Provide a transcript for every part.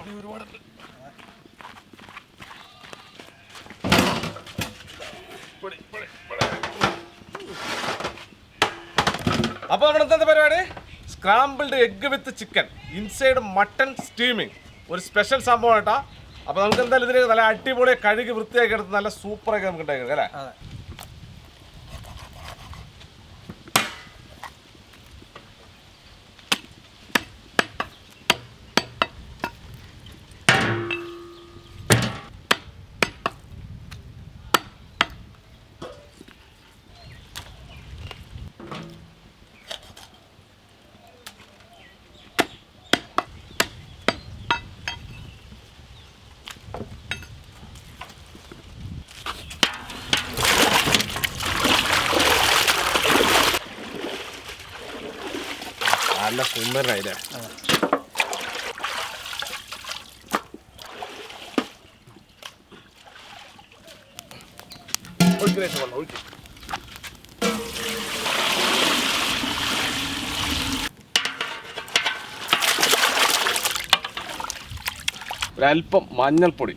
പണി ഒരുപാടുണ്ട്. അപ്പോൾ നമ്മുടെ ഇന്നത്തെ പരിപാടി scrambled egg with chicken inside mutton steaming, ഒരു സ്പെഷ്യൽ സംഭവം കേട്ടോ. അപ്പോൾ നമുക്ക് എന്തായാലും ഇതിന് നല്ല അടിപൊളി കഴുകി വൃത്തിയാക്കി എടുത്ത് നല്ല സൂപ്പറാക്കി നമുക്ക് ഉണ്ടാക്കുന്നത് അല്ലേ? നല്ല സുന്ദരനായില്ലേ? ഒരല്പം മഞ്ഞൾപ്പൊടി,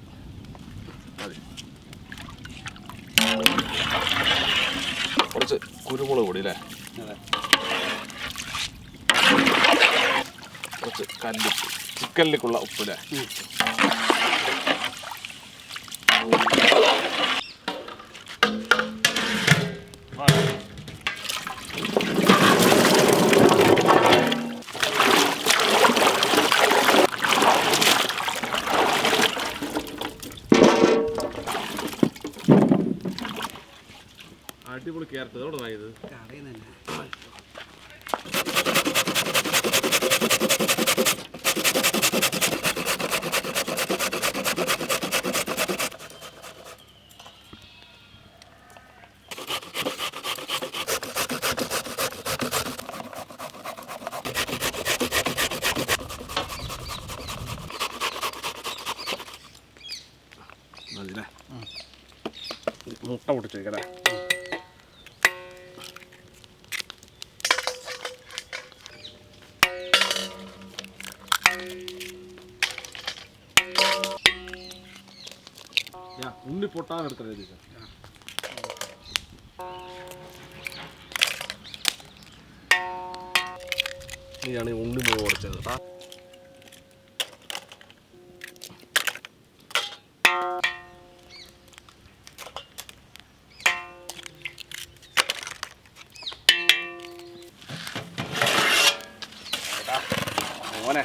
കുറച്ച് കുരുമുളക് പൊടി അല്ലേ, കുറച്ച് കല്ലുപ്പ്, ചിക്കനിലേക്കുള്ള ഉപ്പ് അല്ലേ, അടിപൊളി ക്യാരറ്റ് എവിടെ വാങ്ങിയത്? മുട്ട പൊട്ടിച്ചേക്കല്ലേ? ഉണ്ണി പൊട്ടാൻ എടുക്കണേ. ഇനിയാണ് ഉണ്ണി മുളക് പൊടിച്ചത് കേട്ടോ. മോനെ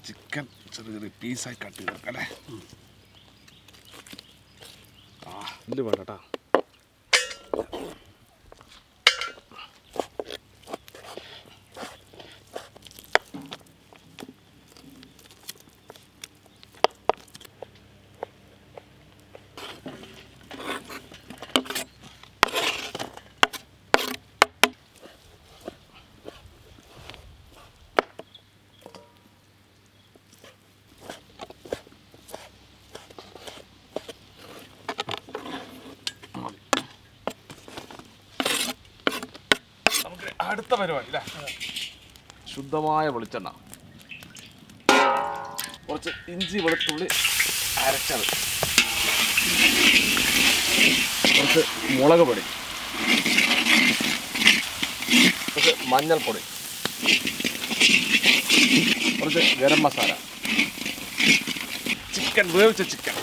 ചിക്കൻ ചെറിയ ചെറിയ പീസായി കട്ട് ചെയ്ത് വെക്കാം അല്ലേ? ഇത് വേണ്ട കേട്ടോ. അടുത്ത പരിപാടി അല്ലേ? ശുദ്ധമായ വെളിച്ചെണ്ണ, കുറച്ച് ഇഞ്ചി വെളുത്തുള്ളി അരച്ചത്, കുറച്ച് മുളക് പൊടി, കുറച്ച് മഞ്ഞൾപ്പൊടി, കുറച്ച് ഗരം മസാല, ചിക്കൻ, വേവിച്ച ചിക്കൻ,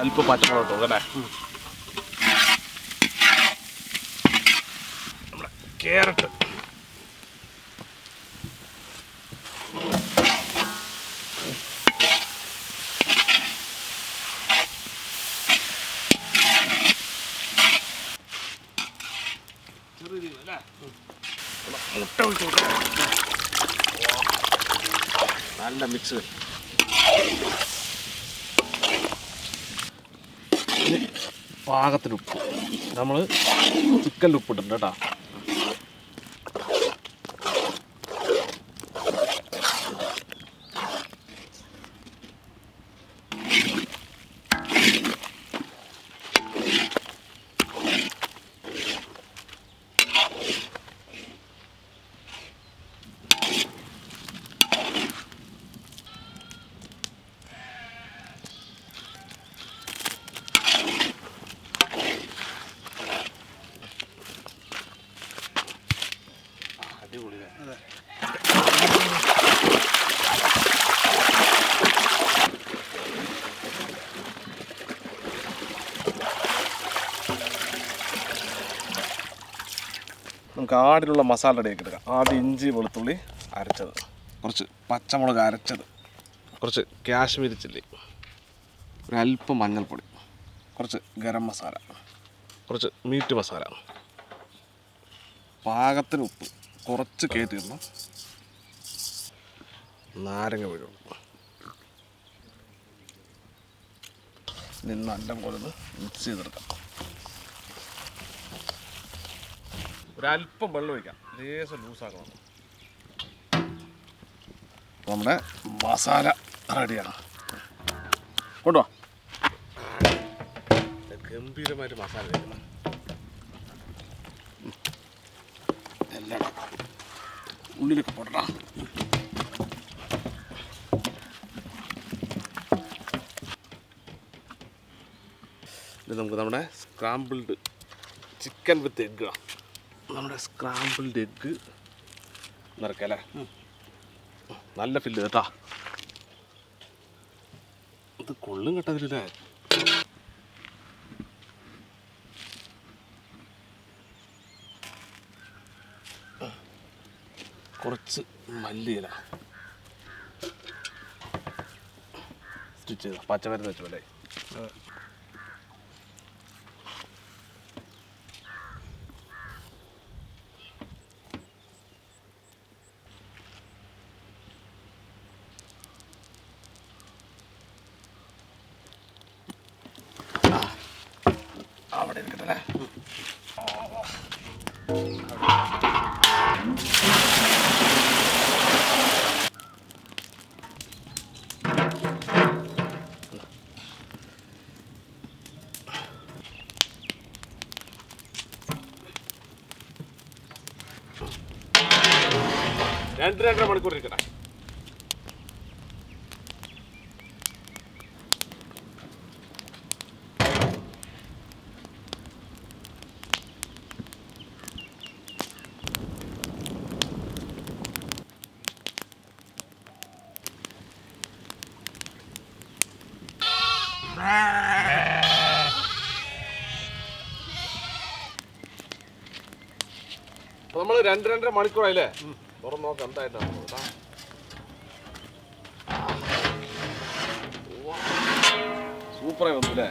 അല്പം പച്ചമുളക് ഇട്ടു അല്ലേ? നമ്മുടെ ക്യാരറ്റ്, മുട്ട ഒഴിച്ചു കൊടുക്കാം. നല്ല മിക്സ്. പാകത്തിന് ഉപ്പ്. നമ്മൾ ചിക്കനിൽ ഉപ്പിട്ടുണ്ട് കേട്ടോ. നമുക്ക് ആടിനുള്ള മസാല റെഡിയാക്കി എടുക്കാം. ആദ്യം ഇഞ്ചി വെളുത്തുള്ളി അരച്ചത്, കുറച്ച് പച്ചമുളക് അരച്ചത്, കുറച്ച് കാശ്മീരി ചില്ലി, ഒരല്പം മഞ്ഞൾപ്പൊടി, കുറച്ച് ഗരം മസാല, കുറച്ച് മീറ്റ് മസാല, പാകത്തിന് ഉപ്പ്, കുറച്ച് കയറ്റിയിരുന്നു, നാരങ്ങ വീഴും. ഇനി നല്ല പോലെ ഒന്ന് മിക്സ് ചെയ്തെടുക്കാം. ഒരല്പം വെള്ളം ഒഴിക്കാം, ലേശം ലൂസാക്കണം. നമ്മുടെ മസാല റെഡിയാണ്. കൊണ്ടുവാ. ഗംഭീരമായിട്ട് മസാല കഴിക്കണം. എല്ലാം ഉള്ളിലൊക്കെ പോട്ടടാ. ഇത് നമുക്ക് നമ്മുടെ സ്ക്രാമ്പിൾഡ് ചിക്കൻ വിത്ത് എഗ്ഗാണ്. നമ്മുടെ സ്ക്രാമ്പിൾഡ് എഗ്ഗ് നിറക്കല്ലേ, നല്ല ഫില്ല് കേട്ടാ. ഇത് കൊള്ളും കേട്ടതില്ലേ. കുറച്ച് മല്ലിയില സ്റ്റിച്ച് ചെയ്ത പച്ചമരുന്ന് വെച്ചല്ലേ. അവിടെ ഇരിക്കട്ടല്ലേ. രണ്ടര മണിക്കൂർ ഇരിക്കട്ടെ. അപ്പൊ നമ്മൾ രണ്ടര മണിക്കൂറായില്ലേ. തുറന്ന് നോക്കാം എന്തായിട്ടാണ്. സൂപ്പറായി വന്നു അല്ലേ.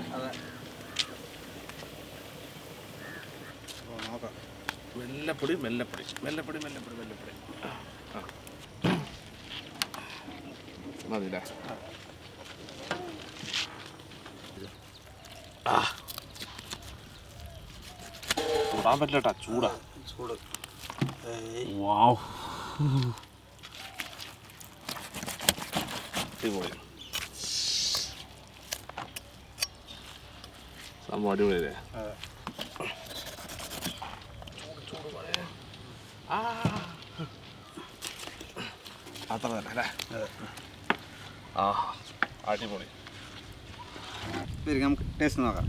മെല്ലപ്പൊടി മെല്ലപ്പൊടി മെല്ലപ്പൊടി മെല്ലപ്പൊടി മെല്ലപ്പൊടി മതില്ലേ. ചൂടാൻ പറ്റില്ല, ചൂടാ ചൂട്. വാവ്, അടിപൊളി സംഭവം, അടിപൊളിയല്ലേ. അത്ര തന്നെ അല്ലേ. ആ അടിപൊളി. നമുക്ക് ടേസ്റ്റ് നോക്കാം.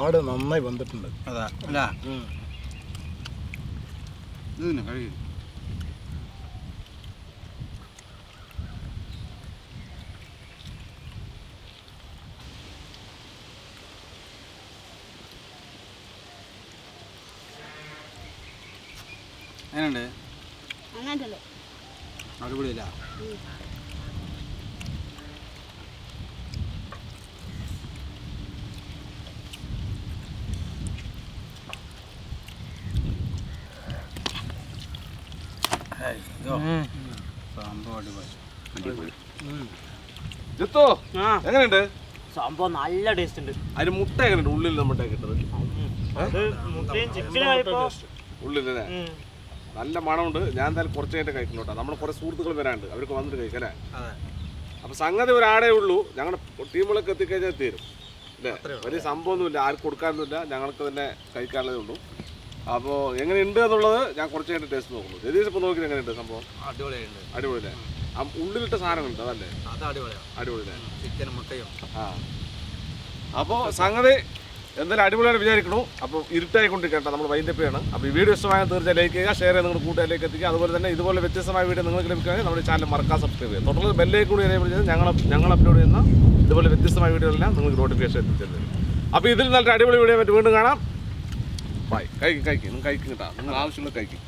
ആട് നന്നായി വന്നിട്ടുണ്ട്. അതാ അല്ല ഇത് കഴുകി. എങ്ങനെയുണ്ട്? അടിപൊളിയില്ല. സംഭവം അടിപൊളി. ജിത്തു എങ്ങനെയുണ്ട് സംഭവം നല്ല ടേസ്റ്റ് ഉണ്ട്. അതിന് മുട്ട എങ്ങനെയുണ്ട് ഉള്ളിൽ നമ്മുടെ കിട്ടത് അത് മുട്ടയും ചിക്കനും ഉള്ളിലല്ലേ നല്ല മണമുണ്ട്. ഞാൻ എന്തായാലും കുറച്ച് കഴിഞ്ഞിട്ട് കഴിക്കുന്നു കേട്ടോ. നമ്മുടെ കുറേ സുഹൃത്തുക്കൾ വരാനുണ്ട്, അവർക്ക് വന്നിട്ട് കഴിക്കല്ലേ. അപ്പോൾ സംഗതി ഒരാടേ ഉള്ളൂ. ഞങ്ങളുടെ ടീമുകളൊക്കെ എത്തിക്കഴിഞ്ഞാൽ തീരും അല്ലേ. വലിയ സംഭവമൊന്നുമില്ല, ആർക്കും കൊടുക്കാനൊന്നുമില്ല, ഞങ്ങൾക്ക് തന്നെ കഴിക്കാനുള്ളതേ ഉള്ളൂ. അപ്പോൾ എങ്ങനെയുണ്ട് എന്നുള്ളത് ഞാൻ കുറച്ച് കഴിഞ്ഞിട്ട് ടേസ്റ്റ് നോക്കുന്നു. രതീഷ് ഇപ്പോൾ നോക്കി എങ്ങനെയുണ്ട് സംഭവം? അടിപൊളിയല്ലേ. ആ ഉള്ളിലിട്ട സാധനങ്ങളുണ്ട് അതല്ലേ അടിപൊളിയല്ലേ ചിക്കനും മുട്ടയും. ആ അപ്പോൾ സംഗതി എന്തായാലും അടിപൊളിയായിട്ട് വിചാരിക്കണു. അപ്പോൾ ഇരുട്ടായിക്കൊണ്ടിരിക്കട്ടെ, നമ്മൾ വൈൻഡപ്പ്. അപ്പോൾ ഈ വീഡിയോ ഇഷ്ടമായ തീർച്ചയായും ലൈക്ക് ചെയ്യുക, ഷെയർ ചെയ്യുക, നിങ്ങളുടെ കൂട്ടുകാരിലേക്ക് എത്തിക്കുക. അതുപോലെ തന്നെ ഇതുപോലെ വ്യത്യസ്തമായ വീഡിയോ നിങ്ങൾക്ക് ലഭിക്കുകയാണെങ്കിൽ നമ്മുടെ ചാനൽ മറക്കാൻ സബ്സ്ക്രൈബ് ചെയ്യുക. തുടർന്ന് ബെല്ലേക്ക് കൂടി എനേബിൾ ചെയ്ത് ഞങ്ങൾ അപ്ലോഡ് ചെയ്യുന്ന ഇതുപോലെ വ്യത്യസ്തമായ വീഡിയോകളെല്ലാം നിങ്ങൾക്ക് നോട്ടിഫിക്കേഷൻ എത്തിച്ചത്. അപ്പോൾ ഇതിൽ നല്ലൊരു അടിപൊളി വീഡിയോ വീണ്ടും കാണാം. ബൈ. കഴിക്കും നിങ്ങൾ കഴിക്കും കേട്ടോ, നിങ്ങൾ ആവശ്യമുള്ള കഴിക്കും.